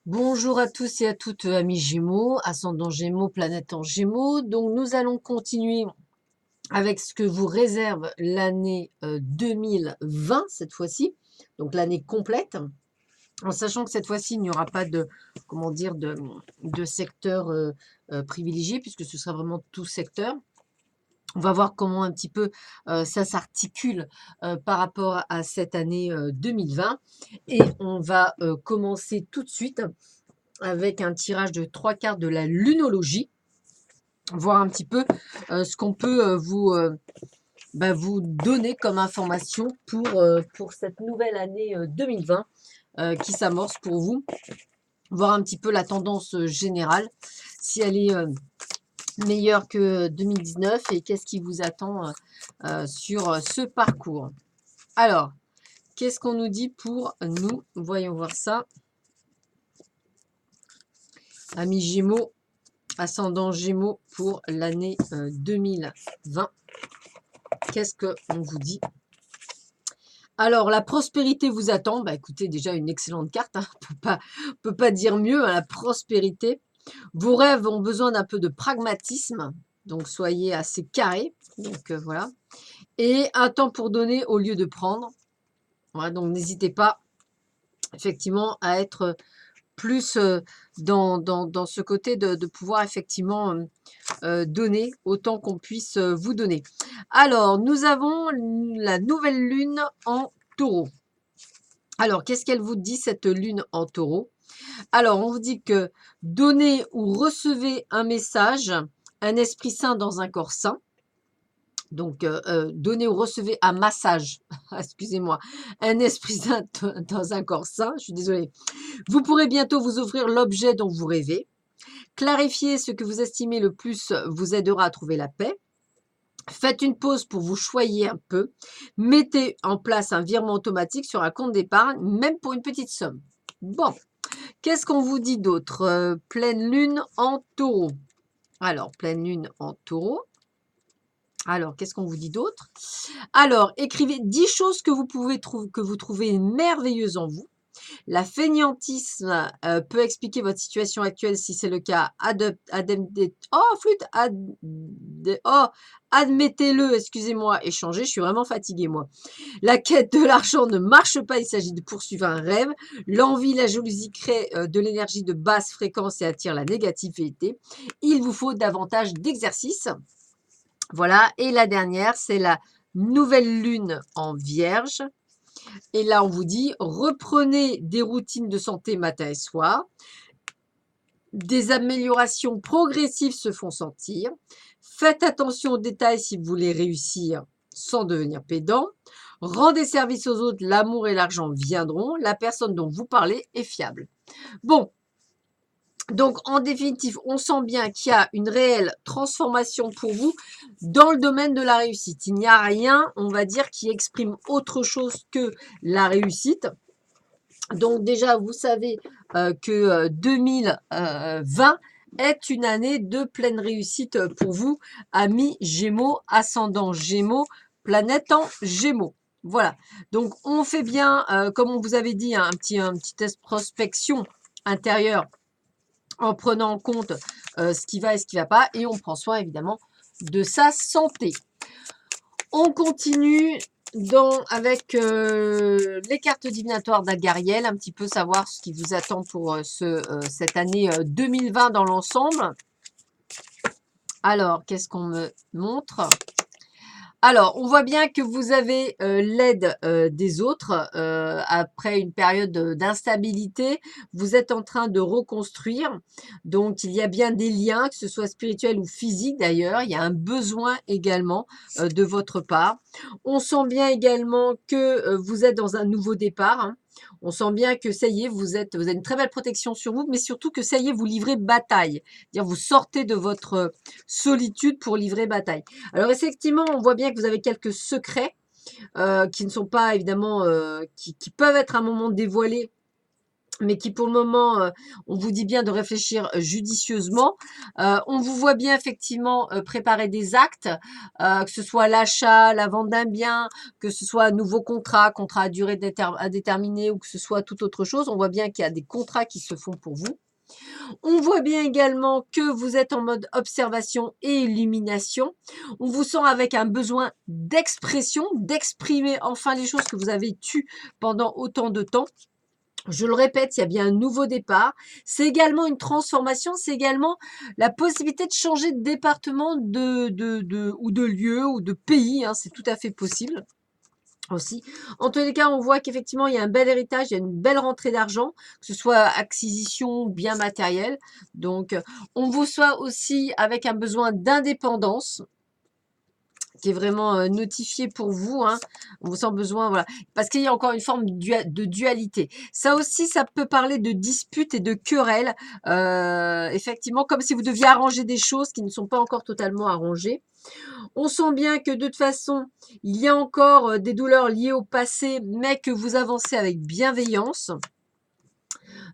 Bonjour à tous et à toutes, amis Gémeaux, ascendant Gémeaux, planète en Gémeaux. Donc nous allons continuer avec ce que vous réserve l'année 2020 cette fois-ci, donc l'année complète, en sachant que cette fois-ci il n'y aura pas de, comment dire, de secteur privilégié puisque ce sera vraiment tout secteur. On va voir comment un petit peu ça s'articule par rapport à cette année 2020 et on va commencer tout de suite avec un tirage de 3 cartes de la lunologie, voir un petit peu ce qu'on peut vous donner comme information pour cette nouvelle année 2020 qui s'amorce pour vous, voir un petit peu la tendance générale, si elle est meilleure que 2019 et qu'est-ce qui vous attend sur ce parcours. Alors, qu'est-ce qu'on nous dit pour nous? Voyons voir ça. Amis Gémeaux, ascendant Gémeaux pour l'année 2020. Qu'est-ce qu'on vous dit? Alors, la prospérité vous attend. Bah, écoutez, déjà une excellente carte. Hein. On peut pas dire mieux. Hein, la prospérité. Vos rêves ont besoin d'un peu de pragmatisme. Donc, soyez assez carré. Donc, voilà. Et un temps pour donner au lieu de prendre. Voilà, donc, n'hésitez pas, effectivement, à être plus dans ce côté de pouvoir, effectivement, donner autant qu'on puisse vous donner. Alors, nous avons la nouvelle lune en taureau. Alors, qu'est-ce qu'elle vous dit, cette lune en taureau? Alors, on vous dit que donnez ou recevez un message, un esprit sain dans un corps sain. Donc, donnez ou recevez un massage, excusez-moi, un esprit sain dans un corps sain, je suis désolée. Vous pourrez bientôt vous offrir l'objet dont vous rêvez. Clarifier ce que vous estimez le plus vous aidera à trouver la paix. Faites une pause pour vous choyer un peu. Mettez en place un virement automatique sur un compte d'épargne, même pour une petite somme. Bon, qu'est-ce qu'on vous dit d'autre? Pleine lune en taureau. Alors, pleine lune en taureau. Alors, qu'est-ce qu'on vous dit d'autre? Alors, écrivez 10 choses que vous trouvez merveilleuses en vous. La fainéantisme peut expliquer votre situation actuelle si c'est le cas. Admettez-le, excusez-moi, et changez. Je suis vraiment fatiguée, moi. La quête de l'argent ne marche pas, il s'agit de poursuivre un rêve. L'envie, la jalousie créent de l'énergie de basse fréquence et attirent la négativité. Il vous faut davantage d'exercice. Voilà, et la dernière, c'est la nouvelle lune en vierge. Et là, on vous dit, reprenez des routines de santé matin et soir. Des améliorations progressives se font sentir. Faites attention aux détails si vous voulez réussir sans devenir pédant. Rendez service aux autres, l'amour et l'argent viendront. La personne dont vous parlez est fiable. Bon, donc en définitive, on sent bien qu'il y a une réelle transformation pour vous dans le domaine de la réussite. Il n'y a rien, on va dire, qui exprime autre chose que la réussite. Donc déjà, vous savez que 2020 est une année de pleine réussite pour vous, amis Gémeaux, ascendant Gémeaux, planète en Gémeaux. Voilà. Donc on fait bien, comme on vous avait dit, hein, un petit test prospection intérieure en prenant en compte ce qui va et ce qui ne va pas, et on prend soin évidemment de sa santé. On continue avec les cartes divinatoires d'Agariel, un petit peu savoir ce qui vous attend pour cette année 2020 dans l'ensemble. Alors, qu'est-ce qu'on me montre? Alors, on voit bien que vous avez l'aide des autres après une période d'instabilité. Vous êtes en train de reconstruire. Donc, il y a bien des liens, que ce soit spirituel ou physique d'ailleurs. Il y a un besoin également de votre part. On sent bien également que vous êtes dans un nouveau départ. Hein. On sent bien que ça y est, vous avez une très belle protection sur vous, mais surtout que ça y est, vous livrez bataille. C'est-à-dire, vous sortez de votre solitude pour livrer bataille. Alors effectivement, on voit bien que vous avez quelques secrets qui ne sont pas évidemment, qui peuvent être à un moment dévoilés mais qui pour le moment, on vous dit bien de réfléchir judicieusement. On vous voit bien effectivement préparer des actes, que ce soit l'achat, la vente d'un bien, que ce soit un nouveau contrat, contrat à durée indéterminée ou que ce soit toute autre chose. On voit bien qu'il y a des contrats qui se font pour vous. On voit bien également que vous êtes en mode observation et illumination. On vous sent avec un besoin d'expression, d'exprimer enfin les choses que vous avez tues pendant autant de temps. Je le répète, il y a bien un nouveau départ. C'est également une transformation, c'est également la possibilité de changer de département ou de lieu ou de pays. Hein, c'est tout à fait possible aussi. En tous les cas, on voit qu'effectivement, il y a un bel héritage, il y a une belle rentrée d'argent, que ce soit acquisition ou bien matériel. Donc, on vous soit aussi avec un besoin d'indépendance qui est vraiment notifié pour vous. Hein. On vous sent besoin, voilà. Parce qu'il y a encore une forme de dualité. Ça aussi, ça peut parler de disputes et de querelles. Effectivement, comme si vous deviez arranger des choses qui ne sont pas encore totalement arrangées. On sent bien que de toute façon, il y a encore des douleurs liées au passé, mais que vous avancez avec bienveillance.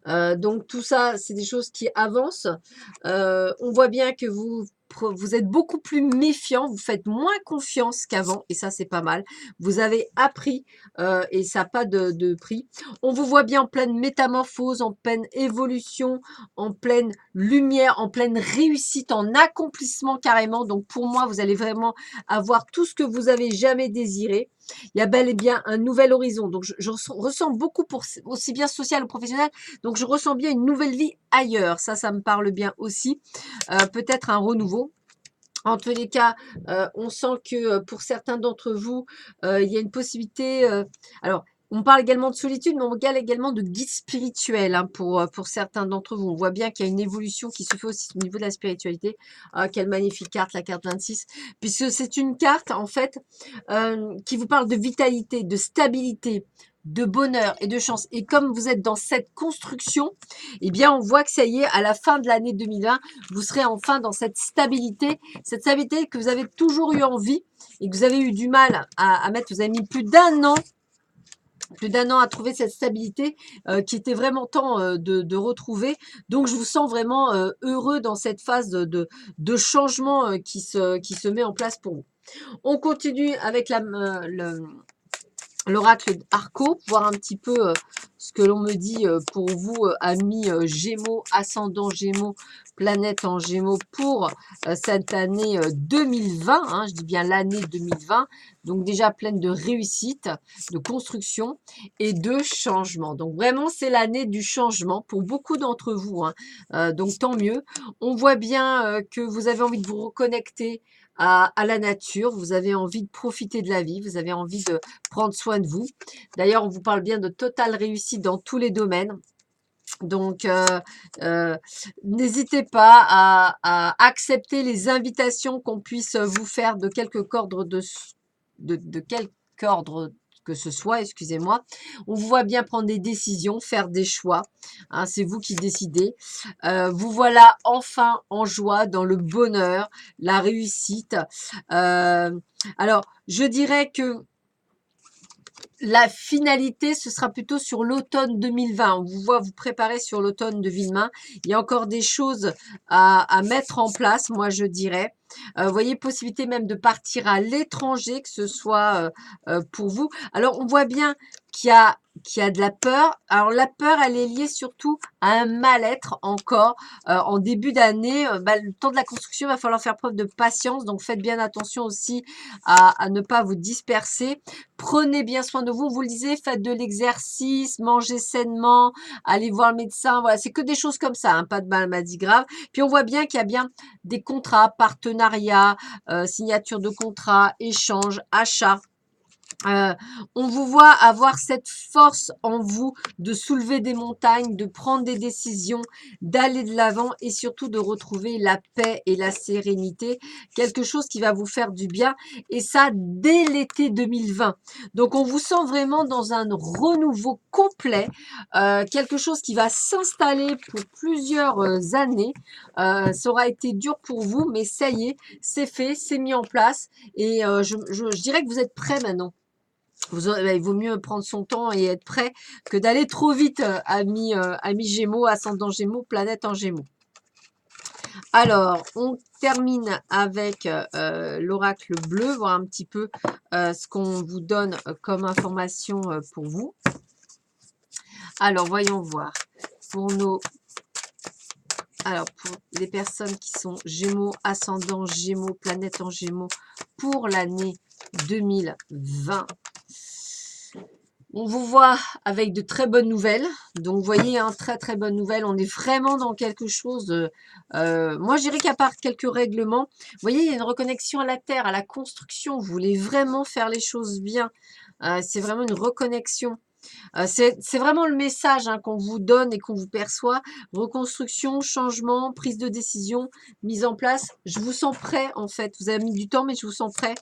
Donc tout ça, c'est des choses qui avancent. On voit bien que vous êtes beaucoup plus méfiant, vous faites moins confiance qu'avant, et ça, c'est pas mal. Vous avez appris, et ça n'a pas de prix. On vous voit bien en pleine métamorphose, en pleine évolution, en pleine lumière, en pleine réussite, en accomplissement carrément. Donc pour moi, vous allez vraiment avoir tout ce que vous avez jamais désiré. Il y a bel et bien un nouvel horizon. Donc je ressens beaucoup pour aussi bien social ou professionnel. Donc je ressens bien une nouvelle vie ailleurs. Ça me parle bien aussi. Peut-être un renouveau. En tous les cas, on sent que pour certains d'entre vous, il y a une possibilité. Alors, on parle également de solitude, mais on parle également de guide spirituel hein, pour certains d'entre vous. On voit bien qu'il y a une évolution qui se fait aussi au niveau de la spiritualité. Ah, quelle magnifique carte, la carte 26. Puisque c'est une carte, en fait, qui vous parle de vitalité, de stabilité, de bonheur et de chance. Et comme vous êtes dans cette construction, eh bien, on voit que ça y est, à la fin de l'année 2020, vous serez enfin dans cette stabilité que vous avez toujours eu envie et que vous avez eu du mal à mettre. Vous avez mis plus d'un an à trouver cette stabilité qui était vraiment temps de retrouver. Donc, je vous sens vraiment heureux dans cette phase de changement qui se met en place pour vous. On continue avec l'oracle Arco, voir un petit peu ce que l'on me dit pour vous, amis Gémeaux, ascendant Gémeaux, planète en Gémeaux, pour cette année 2020, hein, je dis bien l'année 2020, donc déjà pleine de réussite, de construction et de changement. Donc vraiment, c'est l'année du changement pour beaucoup d'entre vous, hein. Donc tant mieux. On voit bien que vous avez envie de vous reconnecter à la nature, vous avez envie de profiter de la vie, vous avez envie de prendre soin de vous. D'ailleurs, on vous parle bien de totale réussite dans tous les domaines. Donc, n'hésitez pas à accepter les invitations qu'on puisse vous faire de quelque ordre de quelque ordre que ce soit, excusez-moi. On vous voit bien prendre des décisions, faire des choix. Hein, c'est vous qui décidez. Vous voilà enfin en joie, dans le bonheur, la réussite. Alors, je dirais que la finalité, ce sera plutôt sur l'automne 2020. On vous voit vous préparer sur l'automne 2020. Il y a encore des choses à mettre en place, moi je dirais. Vous voyez, possibilité même de partir à l'étranger, que ce soit pour vous. Alors, on voit bien qu'il y a de la peur. Alors, la peur, elle est liée surtout à un mal-être encore. En début d'année, le temps de la construction, il va falloir faire preuve de patience. Donc, faites bien attention aussi à ne pas vous disperser. Prenez bien soin de vous. Vous le disiez, faites de l'exercice, mangez sainement, allez voir le médecin. Voilà, c'est que des choses comme ça, hein, pas de maladie grave. Puis, on voit bien qu'il y a bien des contrats, partenariats, signature de contrats, échanges, achats. On vous voit avoir cette force en vous de soulever des montagnes, de prendre des décisions, d'aller de l'avant et surtout de retrouver la paix et la sérénité, quelque chose qui va vous faire du bien et ça dès l'été 2020. Donc on vous sent vraiment dans un renouveau complet, quelque chose qui va s'installer pour plusieurs années. Ça aura été dur pour vous, mais ça y est, c'est fait, c'est mis en place et je dirais que vous êtes prêts maintenant. Il vaut mieux prendre son temps et être prêt que d'aller trop vite, amis Gémeaux, ascendant Gémeaux, planète en Gémeaux. Alors, on termine avec l'oracle bleu, voir un petit peu ce qu'on vous donne comme information pour vous. Alors, voyons voir. Pour les personnes qui sont Gémeaux, ascendant Gémeaux, planète en Gémeaux, pour l'année 2020. On vous voit avec de très bonnes nouvelles. Donc, vous voyez, hein, très très bonnes nouvelles. On est vraiment dans quelque chose. Moi, je dirais qu'à part quelques règlements, vous voyez, il y a une reconnexion à la terre, à la construction. Vous voulez vraiment faire les choses bien. C'est vraiment une reconnexion. C'est vraiment le message hein, qu'on vous donne et qu'on vous perçoit. Reconstruction, changement, prise de décision, mise en place. Je vous sens prêt, en fait. Vous avez mis du temps, mais je vous sens prêt.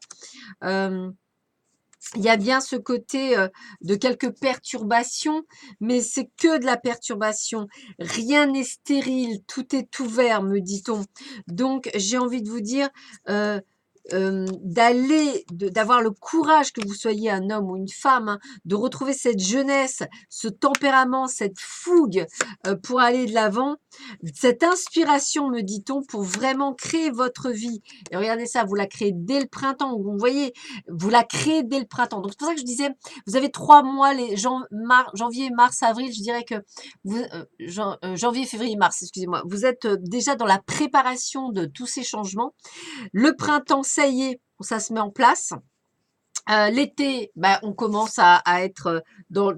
Il y a bien ce côté de quelques perturbations, mais c'est que de la perturbation. Rien n'est stérile, tout est ouvert, me dit-on. Donc, j'ai envie de vous dire d'avoir le courage, que vous soyez un homme ou une femme, hein, de retrouver cette jeunesse, ce tempérament, cette fougue pour aller de l'avant, cette inspiration, me dit-on, pour vraiment créer votre vie. Et regardez ça, vous la créez dès le printemps. Vous voyez, vous la créez dès le printemps. Donc, c'est pour ça que je disais, vous avez 3 mois, janvier, mars, avril, je dirais que vous, janvier, février, mars, excusez-moi, vous êtes déjà dans la préparation de tous ces changements. Le printemps, ça y est, ça se met en place. L'été, on commence à être dans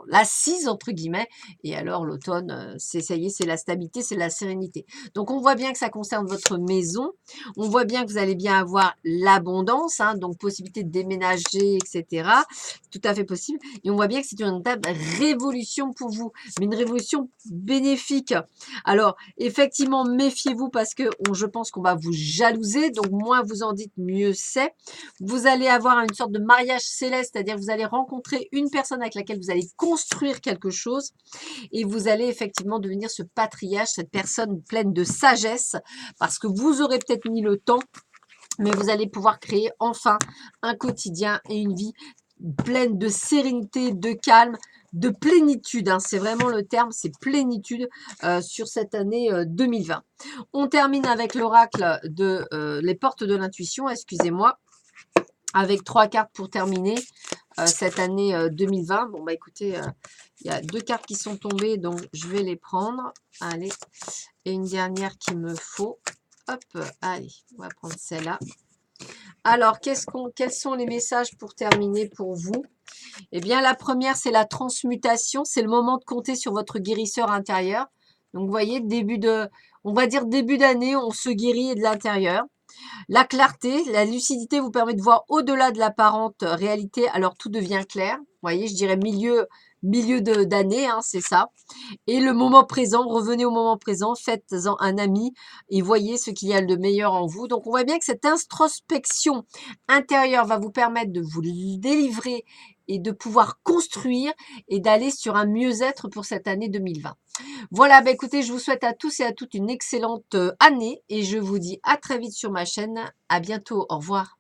l'assise, entre guillemets. Et alors, l'automne, ça y est, c'est la stabilité, c'est la sérénité. Donc, on voit bien que ça concerne votre maison. On voit bien que vous allez bien avoir l'abondance, hein, donc possibilité de déménager, etc. Tout à fait possible. Et on voit bien que c'est une véritable révolution pour vous, mais une révolution bénéfique. Alors, effectivement, méfiez-vous parce que je pense qu'on va vous jalouser. Donc, moins vous en dites, mieux c'est. Vous allez avoir une sorte de mariage céleste, c'est-à-dire que vous allez rencontrer une personne avec laquelle vous allez construire quelque chose et vous allez effectivement devenir ce patriarche, cette personne pleine de sagesse parce que vous aurez peut-être mis le temps, mais vous allez pouvoir créer enfin un quotidien et une vie pleine de sérénité, de calme, de plénitude. Hein. C'est vraiment le terme, c'est plénitude sur cette année 2020. On termine avec l'oracle de les portes de l'intuition, excusez-moi. Avec 3 cartes pour terminer cette année 2020. Bon, écoutez, il y a 2 cartes qui sont tombées, donc je vais les prendre. Allez, et une dernière qu'il me faut. Hop, allez, on va prendre celle-là. Alors, quels sont les messages pour terminer pour vous? Eh bien, la première, c'est la transmutation. C'est le moment de compter sur votre guérisseur intérieur. Donc, vous voyez, on va dire début d'année, on se guérit de l'intérieur. La clarté, la lucidité vous permet de voir au-delà de l'apparente réalité, alors tout devient clair. Vous voyez, je dirais milieu d'année, hein, c'est ça. Et le moment présent, revenez au moment présent, faites-en un ami et voyez ce qu'il y a de meilleur en vous. Donc, on voit bien que cette introspection intérieure va vous permettre de vous délivrer et de pouvoir construire et d'aller sur un mieux-être pour cette année 2020. Voilà, écoutez, je vous souhaite à tous et à toutes une excellente année et je vous dis à très vite sur ma chaîne. À bientôt, au revoir.